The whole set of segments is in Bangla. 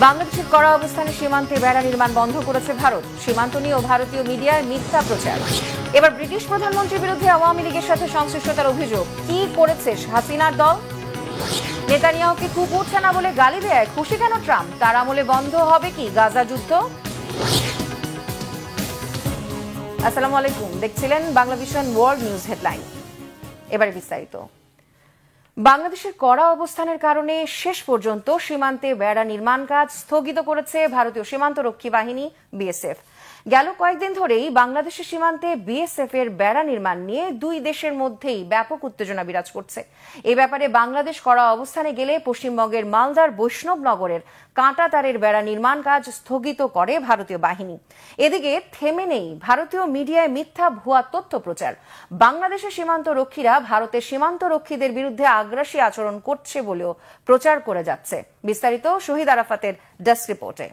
বাংলাদেশের কড়া অবস্থানে সীমান্তে বেড়া নির্মাণ বন্ধ করেছে ভারত। সীমান্ত নিয়েও ভারতীয় মিডিয়ায় মিথ্যা প্রচার। এবার ব্রিটিশ প্রধানমন্ত্রীর বিরুদ্ধে আওয়ামী লীগের সাথে সংশ্লিষ্টতার অভিযোগ। কি করেছে হাসিনার দল? নেতানিয়াহুকে খুব উঠছে না বলে গালি দেয় খুশি কেন ট্রাম্প? তার আমলে বন্ধ হবে কি গাজা যুদ্ধ? আসসালামু আলাইকুম, দেখছিলেন Bangla vision world news headline. এবারে বিস্তারিত। বাংলাদেশের কড়া অবস্থানের কারণে শেষ পর্যন্ত সীমান্তে বেড়া নির্মাণ কাজ স্থগিত করেছে ভারতীয় সীমান্তরক্ষী বাহিনী বিএসএফ। গেল কয়েকদিন ধরেই বাংলাদেশের সীমান্তে বিএসএফ এর বেড়া নির্মাণ নিয়ে দুই দেশের মধ্যেই ব্যাপক উত্তেজনা বিরাজ করছে। এই ব্যাপারে বাংলাদেশ কড়া অবস্থানে গেলে পশ্চিমবঙ্গের মালদার বৈষ্ণবনগরের কাঁটা তারের বেড়া নির্মাণ কাজ স্থগিত করে ভারতীয় বাহিনী। এদিকে থেমে নেই ভারতীয় মিডিয়ায় মিথ্যা ভুয়া তথ্য প্রচার। বাংলাদেশের সীমান্ত রক্ষীরা ভারতের সীমান্ত রক্ষীদের বিরুদ্ধে আগ্রাসী আচরণ করছে বলেও প্রচার করে যাচ্ছে। বিস্তারিত শহীদ আরাফাতের ডেস্ক রিপোর্টে।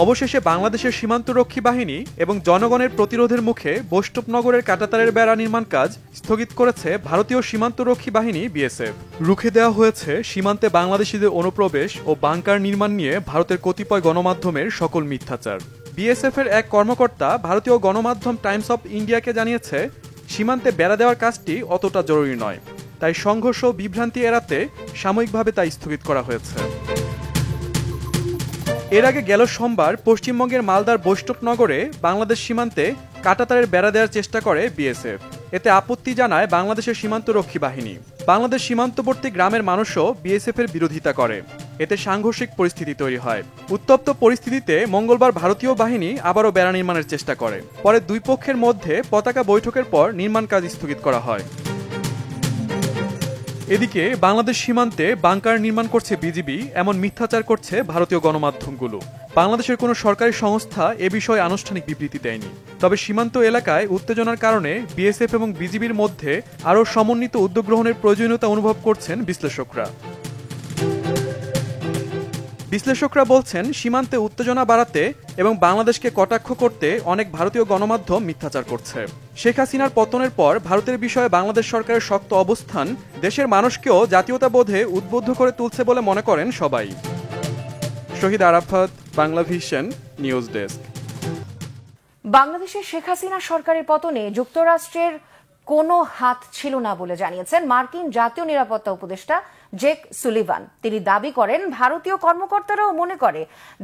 অবশেষে বাংলাদেশের সীমান্তরক্ষী বাহিনী এবং জনগণের প্রতিরোধের মুখে বৈষ্ণবনগরের কাঁটাতারের বেড়া নির্মাণ কাজ স্থগিত করেছে ভারতীয় সীমান্তরক্ষী বাহিনী বিএসএফ। রুখে দেওয়া হয়েছে সীমান্তে বাংলাদেশিদের অনুপ্রবেশ ও বাংকার নির্মাণ নিয়ে ভারতের কতিপয় গণমাধ্যমের সকল মিথ্যাচার। বিএসএফ এর এক কর্মকর্তা ভারতীয় গণমাধ্যম টাইমস অফ ইন্ডিয়াকে জানিয়েছে, সীমান্তে বেড়া দেওয়ার কাজটি অতটা জরুরি নয়, তাই সংঘর্ষ বিভ্রান্তি এড়াতে সাময়িকভাবে তা স্থগিত করা হয়েছে। এর আগে গেল সোমবার পশ্চিমবঙ্গের মালদার বৈষ্ণবনগরে বাংলাদেশ সীমান্তে কাঁটাতারের বেড়া দেওয়ার চেষ্টা করে বিএসএফ। এতে আপত্তি জানায় বাংলাদেশের সীমান্তরক্ষী বাহিনী। বাংলাদেশ সীমান্তবর্তী গ্রামের মানুষও বিএসএফ এর বিরোধিতা করে। এতে সাংঘর্ষিক পরিস্থিতি তৈরি হয়। উত্তপ্ত পরিস্থিতিতে মঙ্গলবার ভারতীয় বাহিনী আবারও বেড়া নির্মাণের চেষ্টা করে। পরে দুই পক্ষের মধ্যে পতাকা বৈঠকের পর নির্মাণ কাজ স্থগিত করা হয়। এদিকে বাংলাদেশ সীমান্তে বাংকার নির্মাণ করছে বিজিবি এমন মিথ্যাচার করছে ভারতীয় গণমাধ্যমগুলো। বাংলাদেশের কোনো সরকারি সংস্থা এ বিষয়ে আনুষ্ঠানিক বিবৃতি দেয়নি। তবে সীমান্ত এলাকায় উত্তেজনার কারণে বিএসএফ এবং বিজিবির মধ্যে আরও সমন্বিত উদ্যোগ গ্রহণের প্রয়োজনীয়তা অনুভব করছেন বিশ্লেষকরা। বিশ্লেষকরা বলছেন, সীমান্তে উত্তেজনা বাড়াতে এবং বাংলাদেশকে কটাক্ষ করতে অনেক ভারতীয় গণমাধ্যম মিথ্যাচার করছে। শেখ হাসিনার পতনের পর ভারতের বিষয়ে বাংলাদেশ সরকারের শক্ত অবস্থান দেশের মানুষকেও জাতীয়তাবোধে উদ্বুদ্ধ করে তুলছে বলে মনে করেন সবাই। Shahid Arafat, Bangla vision news desk. বাংলাদেশের শেখ হাসিনা সরকারের পতনে যুক্তরাষ্ট্রের কোনো হাত ছিল না বলে জানিয়েছেন মার্কিন জাতীয় নিরাপত্তা উপদেষ্টা জেক সুলিভান। তিনি দাবি করেন, ভারতীয় কর্মকর্তারাও মনে করে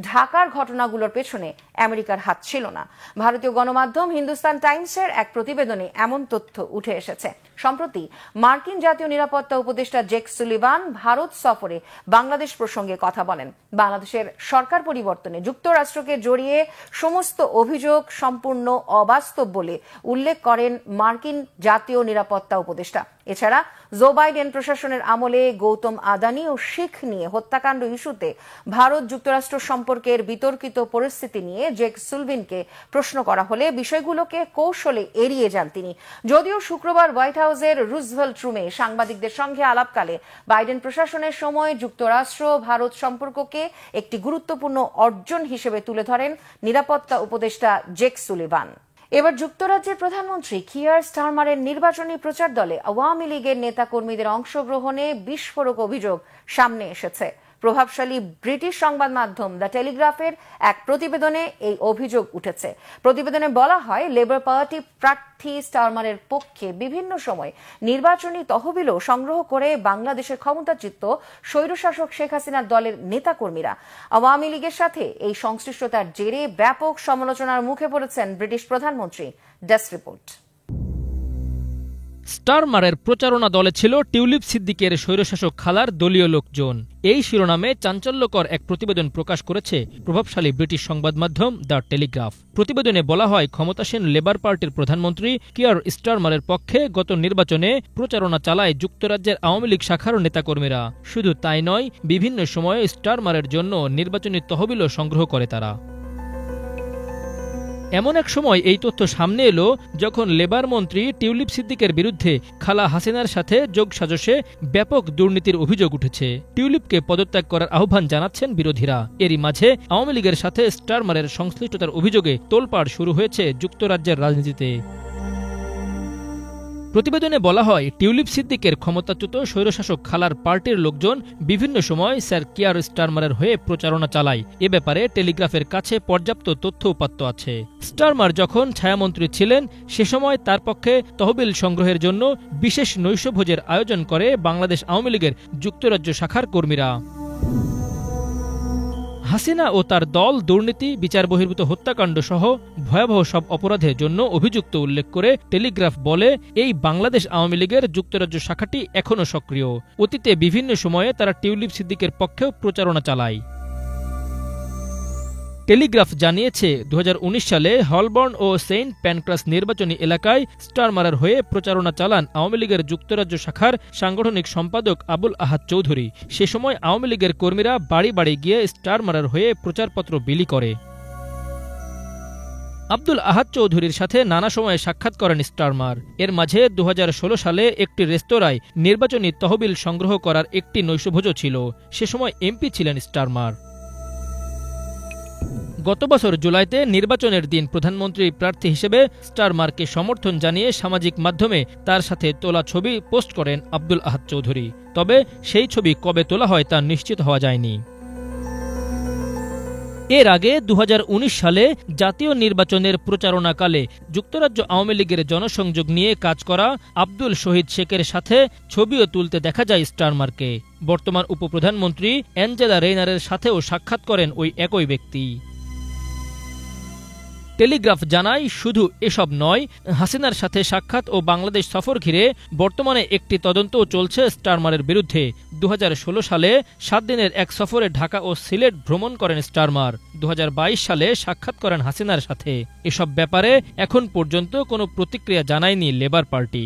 ঢাকার ঘটনাগুলোর পেছনে আমেরিকার হাত ছিল না। ভারতীয় গণমাধ্যম হিন্দুস্তান টাইমসের এক প্রতিবেদনে এমন তথ্য উঠে এসেছে। সম্প্রতি মার্কিন জাতীয় নিরাপত্তা উপদেষ্টা জেক সুলিভান ভারত সফরে বাংলাদেশ প্রসঙ্গে কথা বলেন। বাংলাদেশের সরকার পরিবর্তনে যুক্তরাষ্ট্রকে জড়িয়ে সমস্ত অভিযোগ সম্পূর্ণ অবাস্তব বলে উল্লেখ করেন মার্কিন জাতীয় নিরাপত্তা উপদেষ্টা। এছাড়া জো বাইডেন প্রশাসনের আমলে গৌতম আদানি ও শিখ নিয়ে হত্যাকাণ্ড ইস্যুতে ভারত যুক্তরাষ্ট্র সম্পর্কের বিতর্কিত পরিস্থিতি নিয়ে জেক সুলভিনকে প্রশ্ন করা হলে বিষয়গুলোকে কৌশলে এড়িয়ে যান তিনি। যদিও শুক্রবার হোয়াইট হাউসের রুজভেল্ট রুমে সাংবাদিকদের সঙ্গে আলাপকালে বাইডেন প্রশাসনের সময় যুক্তরাষ্ট্র ভারত সম্পর্ককে একটি গুরুত্বপূর্ণ অর্জন হিসেবে তুলে ধরেন নিরাপত্তা উপদেষ্টা জেক সুলিভান। এবার যুক্তরাজ্যের প্রধানমন্ত্রী কিয়ার স্টারমারের নির্বাচনী প্রচার দলে আওয়ামী লীগের নেতাকর্মীদের অংশগ্রহণে বিস্ফোরক অভিযোগ সামনে এসেছে। প্রভাবশালী ব্রিটিশ সংবাদ মাধ্যম দ্য টেলিগ্রাফের এক প্রতিবেদনে এই অভিযোগ উঠেছে। প্রতিবেদনে বলা হয়, লেবার পার্টি প্রার্থী স্টারমারের পক্ষে বিভিন্ন সময় নির্বাচনী তহবিলও সংগ্রহ করে বাংলাদেশের ক্ষমতাচ্যুত স্বৈরশাসক শেখ হাসিনার দলের নেতাকর্মীরা। আওয়ামী লীগের সাথে এই সংশ্লিষ্টতার জেরে ব্যাপক সমালোচনার মুখে পড়েছেন ব্রিটিশ প্রধানমন্ত্রী। Desk report. স্টারমারের প্রচারণা দলে ছিল টিউলিপ সিদ্দিকের স্বৈরশাসক খালার দলীয় লোকজন। এই শিরোনামে চাঞ্চল্যকর এক প্রতিবেদন প্রকাশ করেছে প্রভাবশালী ব্রিটিশ সংবাদ মাধ্যম দ্য টেলিগ্রাফ। প্রতিবেদনে বলা হয়, ক্ষমতাসীন লেবার পার্টির প্রধানমন্ত্রী কিয়ার স্টারমারের পক্ষে গত নির্বাচনে প্রচারণা চালায় যুক্তরাজ্যের আওয়ামী লীগ শাখার নেতাকর্মীরা। শুধু তাই নয়, বিভিন্ন সময়ে স্টারমারের জন্য নির্বাচনী তহবিলও সংগ্রহ করে তারা। এমন এক সময় এই তথ্য সামনে এলো যখন লেবার মন্ত্রী টিউলিপ সিদ্দিকের বিরুদ্ধে খালা হাসিনার সাথে যোগসাজশে ব্যাপক দুর্নীতির অভিযোগ উঠেছে। টিউলিপকে পদত্যাগ করার আহ্বান জানাচ্ছেন বিরোধীরা। এরই মাঝে আওয়ামী লীগের সাথে স্টারমারের সংশ্লিষ্টতার অভিযোগে তোলপাড় শুরু হয়েছে যুক্তরাজ্যের রাজনীতিতে। প্রতিবেদনে বলা হয়, টিউলিপ সিদ্দিকের ক্ষমতাচ্যুত স্বৈরশাসক খালার পার্টির লোকজন বিভিন্ন সময় স্যার কিয়ার স্টারমারের হয়ে প্রচারণা চালায়। এ ব্যাপারে টেলিগ্রাফের কাছে পর্যাপ্ত তথ্য উপাত্ত আছে। স্টারমার যখন ছায়ামন্ত্রী ছিলেন সে সময় তার পক্ষে তহবিল সংগ্রহের জন্য বিশেষ নৈশভোজের আয়োজন করে বাংলাদেশ আওয়ামী লীগের যুক্তরাজ্য শাখার কর্মীরা। হাসিনা ও তার দল দুর্নীতি, বিচার বহির্ভূত হত্যাকাণ্ড সহ ভয়াবহ সব অপরাধের জন্য অভিযুক্ত উল্লেখ করে টেলিগ্রাফ বলে, এই বাংলাদেশ আওয়ামী লীগের যুক্তরাজ্য শাখাটি এখনও সক্রিয়। অতীতে বিভিন্ন সময়ে তারা টিউলিপ সিদ্দিকের পক্ষেও প্রচারণা চালায়। টেলিগ্রাফ জানিয়েছে, 2019 সালে হলবর্ন ও সেন্ট প্যানক্রাস নির্বাচনী এলাকায় স্টারমারের হয়ে প্রচারণা চালান আওয়ামী লীগের যুক্তরাজ্য শাখার সাংগঠনিক সম্পাদক আবুল আহাদ চৌধুরী। সে সময় আওয়ামী লীগের কর্মীরা বাড়ি বাড়ি গিয়ে স্টারমারের হয়ে প্রচারপত্র বিলি করে। আবুল আহাদ চৌধুরীর সাথে নানা সময়ে সাক্ষাৎ করেন স্টারমার। এর মাঝে 2016 সালে একটি রেস্তোরাঁয় নির্বাচনী তহবিল সংগ্রহ করার একটি নৈশভোজও ছিল। সে সময় এমপি ছিলেন স্টারমার। গত বছর জুলাইতে নির্বাচনের দিন প্রধানমন্ত্রী প্রার্থী হিসেবে স্টারমারকে সমর্থন জানিয়ে সামাজিক মাধ্যমে তার সাথে তোলা ছবি পোস্ট করেন আবুল আহাদ চৌধুরী। তবে সেই ছবি কবে তোলা হয় তা নিশ্চিত হওয়া যায়নি। এর আগে 2019 সালে জাতীয় নির্বাচনের প্রচারণাকালে যুক্তরাজ্য আওয়ামী লীগের জনসংযোগ নিয়ে কাজ করা আব্দুল শহীদ শেখের সাথে ছবিও তুলতে দেখা যায় স্টারমারকে। বর্তমান উপপ্রধানমন্ত্রী অ্যাঞ্জেলা রেইনারের সাথেও সাক্ষাৎ করেন ওই একই ব্যক্তি। টেলিগ্রাফ জানায়, শুধু এসব নয়, হাসিনার সাথে সাক্ষাৎ ও বাংলাদেশ সফর ঘিরে বর্তমানে একটি তদন্তও চলছে স্টারমারের বিরুদ্ধে। 2016 সালে 7 দিনের এক সফরে ঢাকা ও সিলেট ভ্রমণ করেন স্টারমার। 2022 সালে সাক্ষাৎ করেন হাসিনার সাথে। এসব ব্যাপারে এখন পর্যন্ত কোনো প্রতিক্রিয়া জানায়নি লেবার পার্টি।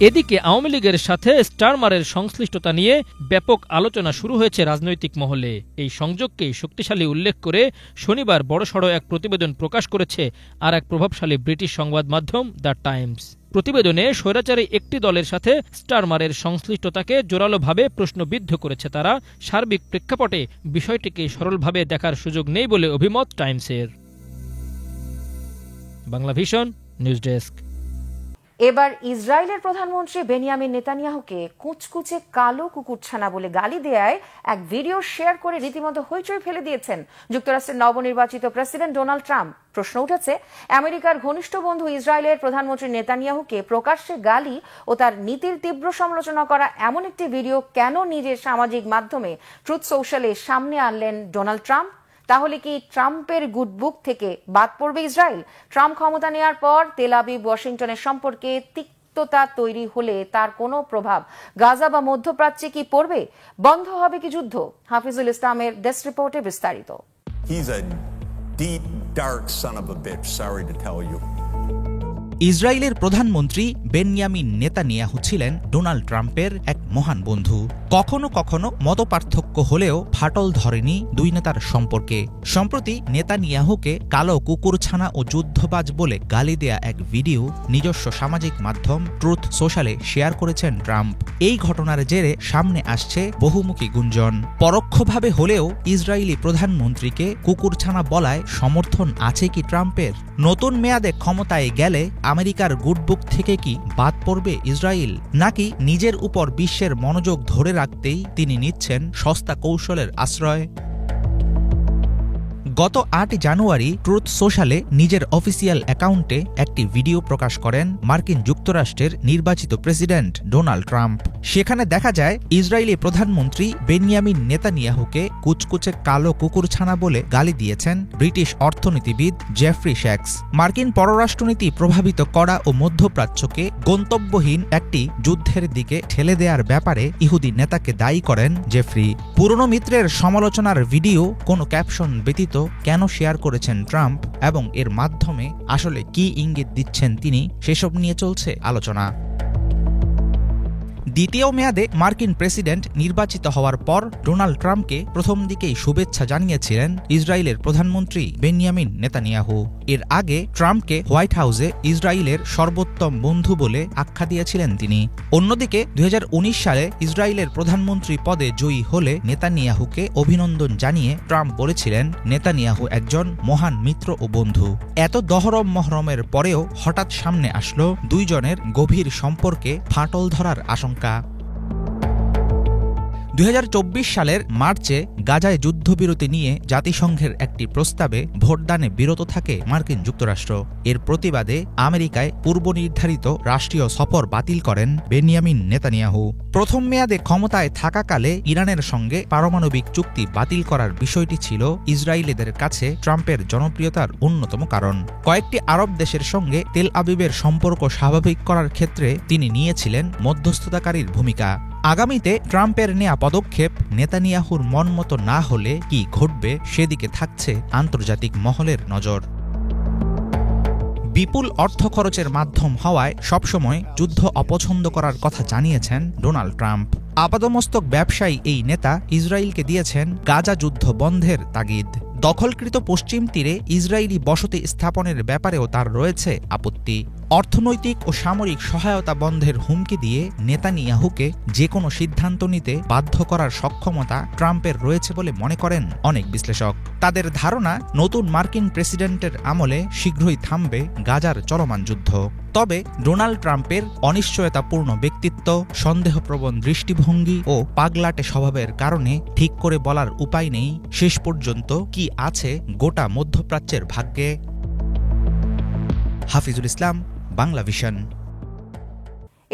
এদিকে আওয়ামী লীগের সাথে স্টারমারের সংশ্লিষ্টতা নিয়ে ব্যাপক আলোচনা শুরু হয়েছে রাজনৈতিক মহলে। এই সংযোগকে শক্তিশালী উল্লেখ করে শনিবার বড়সড় এক প্রতিবেদন প্রকাশ করেছে আর এক প্রভাবশালী ব্রিটিশ সংবাদ মাধ্যম দ্য টাইমস। প্রতিবেদনে স্বৈরাচারী একটি দলের সাথে স্টারমারের সংশ্লিষ্টতাকে জোরালোভাবে প্রশ্নবিদ্ধ করেছে তারা। সার্বিক প্রেক্ষাপটে বিষয়টিকে সরলভাবে দেখার সুযোগ নেই বলে অভিমত টাইমসের। Bangla vision news desk. এবার ইসরায়েলের প্রধানমন্ত্রী বেনিয়ামিন নেতানিয়াহুকে কুচকুচে কালো কুকুরছানা বলে গালি দেয়ায় এক ভিডিও শেয়ার করে রীতিমতো হইচই ফেলে দিয়েছেন যুক্তরাষ্ট্রের নবনির্বাচিত প্রেসিডেন্ট ডোনাল্ড ট্রাম্প। প্রশ্ন উঠেছে, আমেরিকার ঘনিষ্ঠ বন্ধু ইসরায়েলের প্রধানমন্ত্রী নেতানিয়াহুকে প্রকাশ্যে গালি ও তার নীতির তীব্র সমালোচনা করা এমন একটি ভিডিও কেন নিজের সামাজিক মাধ্যমে ট্রুথ সোশ্যালে সামনে আনলেন ডোনাল্ড ট্রাম্প? তাহলে কি ট্রাম্পের গুডবুক থেকে বাদ পড়বে ইসরায়েল? ট্রাম্প ক্ষমতা নেওয়ার পর তেল আবিব ওয়াশিংটনের সম্পর্কে তিক্ততা তৈরি হলে তার কোনো প্রভাব গাজা বা মধ্যপ্রাচ্যে কি পড়বে? বন্ধ হবে কি যুদ্ধ? হাফিজুল ইসলামের ডেস্ক রিপোর্টে বিস্তারিত। He's a deep, dark son of a bitch, sorry to tell you. ইসরায়েলের প্রধানমন্ত্রী বেনিয়ামিন নেতানিয়াহু ছিলেন ডোনাল্ড ট্রাম্পের এক মহান বন্ধু। কখনো কখনো মতপার্থক্য হলেও ফাটল ধরেনি দুই নেতার সম্পর্কে। সম্প্রতি নেতানিয়াহুকে কালো কুকুরছানা ও যুদ্ধবাজ বলে গালি দেয়া এক ভিডিও নিজস্ব সামাজিক মাধ্যম ট্রুথ সোশ্যালে শেয়ার করেছেন ট্রাম্প। এই ঘটনার জেরে সামনে আসছে বহুমুখী গুঞ্জন। পরোক্ষভাবে হলেও ইসরায়েলি প্রধানমন্ত্রীকে কুকুরছানা বলায় সমর্থন আছে কি ট্রাম্পের? নতুন মেয়াদে ক্ষমতায় গেলে আমেরিকার গুডবুক থেকে কি বাদ পড়বে ইসরায়েল, নাকি নিজের উপর বিশ্বের মনোযোগ ধরে রাখতেই তিনি নিচ্ছেন সস্তা কৌশলের আশ্রয়? গত 8 জানুয়ারি ট্রুথ সোশ্যালে নিজের অফিসিয়াল অ্যাকাউন্টে একটি ভিডিও প্রকাশ করেন মার্কিন যুক্তরাষ্ট্রের নির্বাচিত প্রেসিডেন্ট ডোনাল্ড ট্রাম্প। সেখানে দেখা যায় ইসরায়েলি প্রধানমন্ত্রী বেনিয়ামিন নেতানিয়াহুকে কুচকুচে কালো কুকুরছানা বলে গালি দিয়েছেন ব্রিটিশ অর্থনীতিবিদ জেফ্রি স্যাক্স। মার্কিন পররাষ্ট্রনীতি প্রভাবিত করা ও মধ্যপ্রাচ্যকে গন্তব্যহীন একটি যুদ্ধের দিকে ঠেলে দেওয়ার ব্যাপারে ইহুদি নেতাকে দায়ী করেন জেফ্রি। পুরনো মিত্রের সমালোচনার ভিডিও কোনো ক্যাপশন ব্যতীত কেন শেয়ার করেছেন ট্রাম্প এবং এর মাধ্যমে আসলে কি ইঙ্গিত দিচ্ছেন তিনি, সেসব নিয়ে চলছে আলোচনা। দ্বিতীয় মেয়াদে মার্কিন প্রেসিডেন্ট নির্বাচিত হওয়ার পর ডোনাল্ড ট্রাম্পকে প্রথম দিকেই শুভেচ্ছা জানিয়েছিলেন ইসরায়েলের প্রধানমন্ত্রী বেনিয়ামিন নেতানিয়াহু। এর আগে ট্রাম্পকে হোয়াইট হাউসে ইসরায়েলের সর্বোত্তম বন্ধু বলে আখ্যা দিয়েছিলেন তিনি। অন্যদিকে 2019 সালে ইসরায়েলের প্রধানমন্ত্রী পদে জয়ী হলে নেতানিয়াহুকে অভিনন্দন জানিয়ে ট্রাম্প বলেছিলেন নেতানিয়াহু একজন মহান মিত্র ও বন্ধু। এত দহরম মহরমের পরেও হঠাৎ সামনে আসলো দুইজনের গভীর সম্পর্কে ফাটল ধরার আশঙ্কা। 2024 সালের মার্চে গাজায় যুদ্ধবিরতি নিয়ে জাতিসংঘের একটি প্রস্তাবে ভোটদানে বিরত থাকে মার্কিন যুক্তরাষ্ট্র। এর প্রতিবাদে আমেরিকায় পূর্বনির্ধারিত রাষ্ট্রীয় সফর বাতিল করেন বেনিয়ামিন নেতানিয়াহু। প্রথম মেয়াদে ক্ষমতায় থাকাকালে ইরানের সঙ্গে পারমাণবিক চুক্তি বাতিল করার বিষয়টি ছিল ইসরায়েলিদের কাছে ট্রাম্পের জনপ্রিয়তার অন্যতম কারণ। কয়েকটি আরব দেশের সঙ্গে তেল আবিবের সম্পর্ক স্বাভাবিক করার ক্ষেত্রে তিনি নিয়েছিলেন মধ্যস্থতাকারীর ভূমিকা। আগামীতে ট্রাম্পের নেয়া পদক্ষেপ নেতানিয়াহুর মনমতো না হলে কি ঘটবে সেদিকে থাকছে আন্তর্জাতিক মহলের নজর। বিপুল অর্থ খরচের মাধ্যম হওয়ায় সবসময় যুদ্ধ অপছন্দ করার কথা জানিয়েছেন ডোনাল্ড ট্রাম্প। আপাদমস্তক ব্যবসায়ী এই নেতা ইসরায়েলকে দিয়েছেন গাজা যুদ্ধ বন্ধের তাগিদ। দখলকৃত পশ্চিম তীরে ইসরায়েলি বসতি স্থাপনের ব্যাপারেও তার রয়েছে আপত্তি। অর্থনৈতিক ও সামরিক সহায়তা বন্ধের হুমকি দিয়ে নেতানিয়াহুকে যে কোনো সিদ্ধান্ত নিতে বাধ্য করার সক্ষমতা ট্রাম্পের রয়েছে বলে মনে করেন অনেক বিশ্লেষক। তাদের ধারণা নতুন মার্কিন প্রেসিডেন্টের আমলে শীঘ্রই থামবে গাজার চলমান যুদ্ধ। তবে ডোনাল্ড ট্রাম্পের অনিশ্চয়তাপূর্ণ ব্যক্তিত্ব, সন্দেহপ্রবণ দৃষ্টিভঙ্গি ও পাগলাটে স্বভাবের কারণে ঠিক করে বলার উপায় নেই শেষ পর্যন্ত কি আছে গোটা মধ্যপ্রাচ্যের ভাগ্যে। হাফিজুল ইসলাম, বাংলা ভিশন।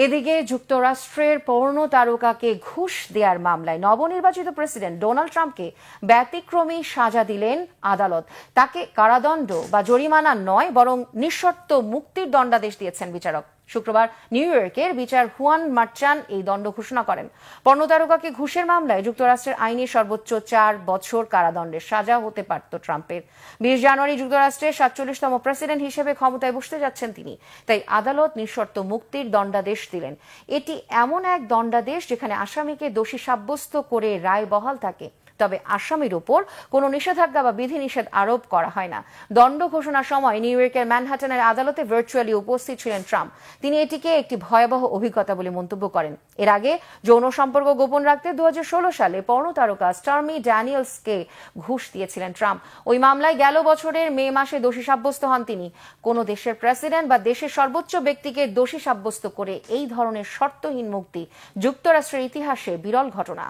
এদিকে যুক্তরাষ্ট্রের পর্ণ তারকাকে ঘুষ দেওয়ার মামলায় নবনির্বাচিত প্রেসিডেন্ট ডোনাল্ড ট্রাম্পকে ব্যতিক্রমী সাজা দিলেন আদালত। তাকে কারাদণ্ড বা জরিমানা নয়, বরং নিঃশর্ত মুক্তির দণ্ডাদেশ দিয়েছেন বিচারক। শুক্রবার নিউ ইয়র্কের বিচার হুয়ান মার্চান এই দণ্ড ঘোষণা করেন। পর্ণতারকাকে ঘুষের মামলায় যুক্তরাষ্ট্রের আইনে সর্বোচ্চ 4 বছর কারাদণ্ডের সাজা হতে পারত ট্রাম্পের। 20 জানুয়ারি যুক্তরাষ্ট্রের 47তম প্রেসিডেন্ট হিসেবে ক্ষমতায় বসতে যাচ্ছেন তিনি। তাই আদালত নিঃশর্ত মুক্তির দণ্ডাদেশ দিলেন। এটি এমন এক দণ্ডাদেশ যেখানে আসামিকে দোষী সাব্যস্ত করে রায় বহাল থাকে, তবে আসামির উপর কোনো নিষেধাজ্ঞা বা বিধিনিষেধ আরোপ করা হয় না। দণ্ড ঘোষণার সময় নিউ ইয়র্কের ম্যানহাটনের আদালতে ভার্চুয়ালি উপস্থিত ছিলেন ট্রাম্প। তিনি এটিকে একটি ভয়াবহ অভিজ্ঞতা বলে মন্তব্য করেন। এর আগে যৌন সম্পর্ক গোপন রাখতে 2016 সালে পর্ণ তারকা স্টর্মি ড্যানিয়েলসকে ঘুষ দিয়েছিলেন ট্রাম্প। ওই মামলায় গেল বছরের মে মাসে দোষী সাব্যস্ত হন তিনি। কোনো দেশের প্রেসিডেন্ট বা দেশের সর্বোচ্চ ব্যক্তিকে দোষী সাব্যস্ত করে এই ধরনের শর্তহীন মুক্তি যুক্তরাষ্ট্রের ইতিহাসে বিরল ঘটনা।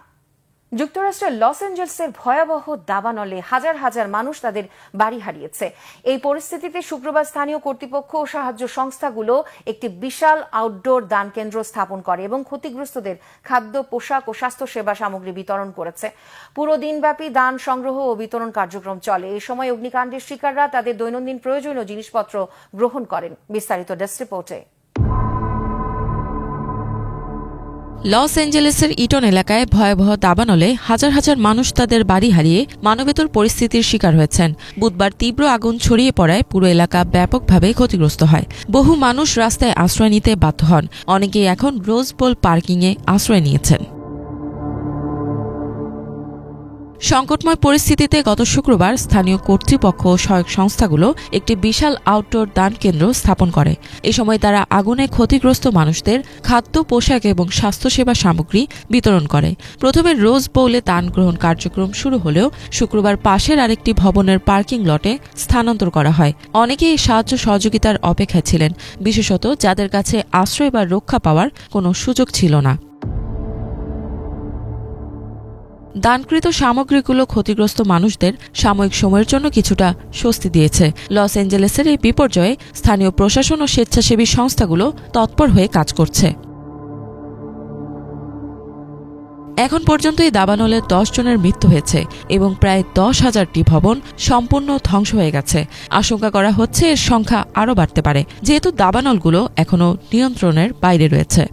যুক্তরাষ্ট্রের লস অ্যাঞ্জেলসের ভয়াবহ দাবানলে হাজার হাজার মানুষ তাদের বাড়ি হারিয়েছে। এই পরিস্থিতিতে শুক্রবার স্থানীয় কর্তৃপক্ষ ও সাহায্য সংস্থাগুলো একটি বিশাল আউটডোর দান কেন্দ্র স্থাপন করে এবং ক্ষতিগ্রস্তদের খাদ্য, পোশাক ও স্বাস্থ্যসেবা সামগ্রী বিতরণ করেছে। পুরো দিনব্যাপী দান সংগ্রহ ও বিতরণ কার্যক্রম চলে। এই সময় অগ্নিকাণ্ডের শিকাররা তাদের দৈনন্দিন প্রয়োজনীয় জিনিসপত্র গ্রহণ করেন। বিস্তারিত ডেস্ক রিপোর্টে। লস অ্যাঞ্জেলেসের ইটন এলাকায় ভয়াবহ দাবানলে হাজার হাজার মানুষ তাদের বাড়ি হারিয়ে মানবেতর পরিস্থিতির শিকার হয়েছেন। বুধবার তীব্র আগুন ছড়িয়ে পড়ায় পুরো এলাকা ব্যাপকভাবে ক্ষতিগ্রস্ত হয়। বহু মানুষ রাস্তায় আশ্রয় নিতে বাধ্য হন। অনেকেই এখন রোজ বোল পার্কিংয়ে আশ্রয় নিয়েছেন। সংকটময় পরিস্থিতিতে গত শুক্রবার স্থানীয় কর্তৃপক্ষ ও সহায়ক সংস্থাগুলো একটি বিশাল আউটডোর দান কেন্দ্র স্থাপন করে। এ সময় তারা আগুনে ক্ষতিগ্রস্ত মানুষদের খাদ্য, পোশাক এবং স্বাস্থ্যসেবা সামগ্রী বিতরণ করে। প্রথমে রোজ বোলে দান গ্রহণ কার্যক্রম শুরু হলেও শুক্রবার পাশের আরেকটি ভবনের পার্কিং লটে স্থানান্তর করা হয়। অনেকেই সাহায্য সহযোগিতার অপেক্ষায় ছিলেন, বিশেষত যাদের কাছে আশ্রয় বা রক্ষা পাওয়ার কোনো সুযোগ ছিল না। দানকৃত সামগ্রীগুলো ক্ষতিগ্রস্ত মানুষদের সাময়িক সময়ের জন্য কিছুটা স্বস্তি দিয়েছে। লস অ্যাঞ্জেলেসের এই বিপর্যয়ে স্থানীয় প্রশাসন ও স্বেচ্ছাসেবী সংস্থাগুলো তৎপর হয়ে কাজ করছে। এখন পর্যন্ত এই দাবানলে 10 জনের মৃত্যু হয়েছে এবং প্রায় 10,000টি ভবন সম্পূর্ণ ধ্বংস হয়ে গেছে। আশঙ্কা করা হচ্ছে এর সংখ্যা আরও বাড়তে পারে, যেহেতু দাবানলগুলো এখনও নিয়ন্ত্রণের বাইরে রয়েছে।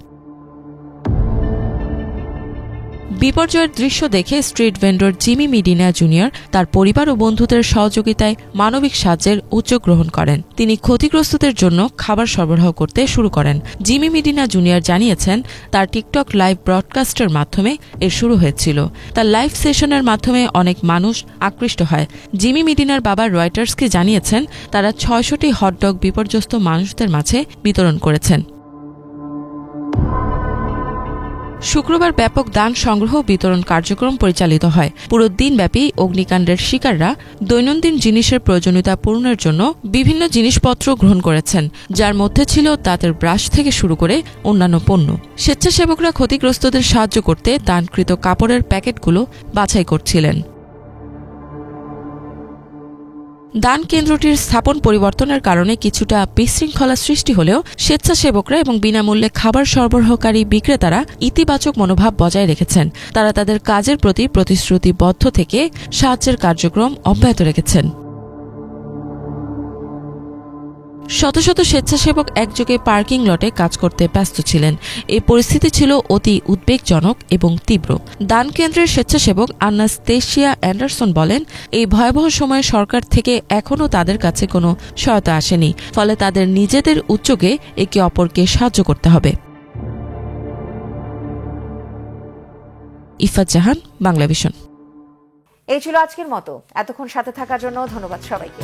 বিপর্যয়ের দৃশ্য দেখে স্ট্রিট ভেন্ডর জিমি মিডিনা জুনিয়র তার পরিবার ও বন্ধুদের সহযোগিতায় মানবিক সাহায্যের উদ্যোগ গ্রহণ করেন। তিনি ক্ষতিগ্রস্তদের জন্য খাবার সরবরাহ করতে শুরু করেন। জিমি মিডিনা জুনিয়র জানিয়েছেন, তার টিকটক লাইভ ব্রডকাস্টের মাধ্যমে এর শুরু হয়েছিল। তার লাইভ সেশনের মাধ্যমে অনেক মানুষ আকৃষ্ট হয়। জিমি মিডিনার বাবা রয়টার্সকে জানিয়েছেন, তারা ৬০০টি হটডগ বিপর্যস্ত মানুষদের মাঝে বিতরণ করেছেন। শুক্রবার ব্যাপক দান সংগ্রহ বিতরণ কার্যক্রম পরিচালিত হয়। পুরো দিনব্যাপী অগ্নিকাণ্ডের শিকাররা দৈনন্দিন জিনিসের প্রয়োজনীয়তা পূরণের জন্য বিভিন্ন জিনিসপত্র গ্রহণ করেছেন, যার মধ্যে ছিল দাঁতের ব্রাশ থেকে শুরু করে অন্যান্য পণ্য। স্বেচ্ছাসেবকরা ক্ষতিগ্রস্তদের সাহায্য করতে দানকৃত কাপড়ের প্যাকেটগুলো বাছাই করছিলেন। দান কেন্দ্রটির স্থাপন পরিবর্তনের কারণে কিছুটা বিশৃঙ্খলা সৃষ্টি হলেও স্বেচ্ছাসেবকরা এবং বিনামূল্যে খাবার সরবরাহকারী বিক্রেতারা ইতিবাচক মনোভাব বজায় রেখেছেন। তারা তাদের কাজের প্রতি প্রতিশ্রুতিবদ্ধ থেকে সাহায্যের কার্যক্রম অব্যাহত রেখেছেন। শত শত স্বেচ্ছাসেবক একযোগে পার্কিং লটে কাজ করতে ব্যস্ত ছিলেন। এই পরিস্থিতি ছিল অতি উদ্বেগজনক এবং তীব্র। দান কেন্দ্রের স্বেচ্ছাসেবক আনাস্তেশিয়া অ্যান্ডারসন বলেন, এই ভয়াবহ সময়ে সরকার থেকে এখনও তাদের কাছে কোনো সহায়তা আসেনি, ফলে তাদের নিজেদের উদ্যোগে একে অপরকে সাহায্য করতে হবে। ইফাত জাহান, বাংলাভিশন। এই ছিল আজকের মতো। এতক্ষণ সাথে থাকার জন্য ধন্যবাদ সবাইকে।